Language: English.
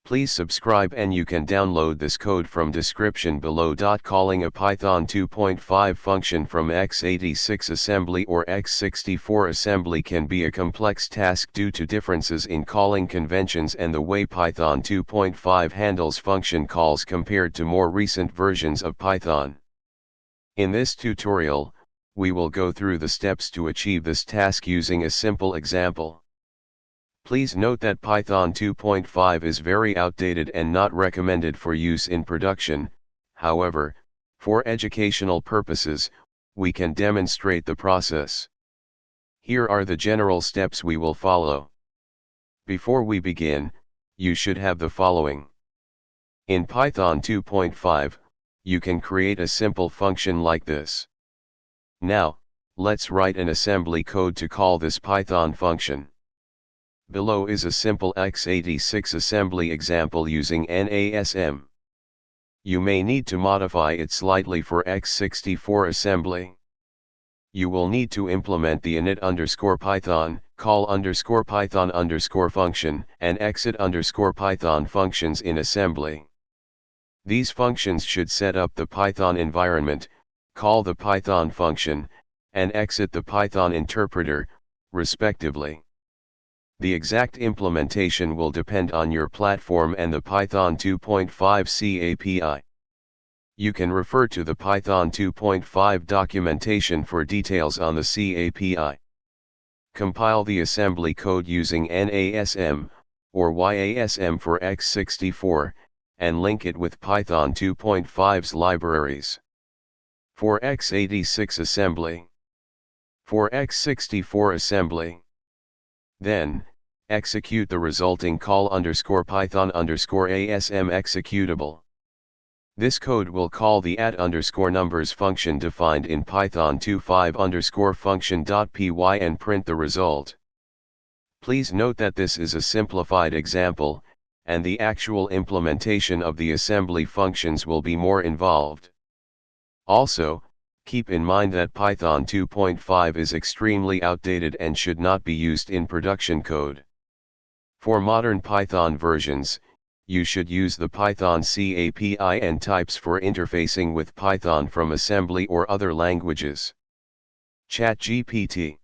Please subscribe, and you can download this code from description below. Calling a Python 2.5 function from x86 assembly or x64 assembly can be a complex task due to differences in calling conventions and the way Python 2.5 handles function calls compared to more recent versions of Python. In this tutorial, we will go through the steps to achieve this task using a simple example. Please note that Python 2.5 is very outdated and not recommended for use in production. However, for educational purposes, we can demonstrate the process. Here are the general steps we will follow. Before we begin, you should have the following. In Python 2.5, you can create a simple function like this. Now, let's write an assembly code to call this Python function. Below is a simple x86 assembly example using nasm. You may need to modify it slightly for x64 assembly. You will need to implement the init_python, call_python_ function, and exit_python functions in assembly. These functions should set up the Python environment, call the Python function, and exit the Python interpreter, respectively. The exact implementation will depend on your platform and the Python 2.5 C API. You can refer to the Python 2.5 documentation for details on the C API. Compile the assembly code using NASM, or YASM for x64, and link it with Python 2.5's libraries. For x86 assembly. For x64 assembly. Then, execute the resulting call_python_asm executable. This code will call the @_numbers function defined in python25_function.py and print the result. Please note that this is a simplified example, and the actual implementation of the assembly functions will be more involved. Also, keep in mind that Python 2.5 is extremely outdated and should not be used in production code. For modern Python versions, you should use the Python C API and types for interfacing with Python from assembly or other languages. ChatGPT.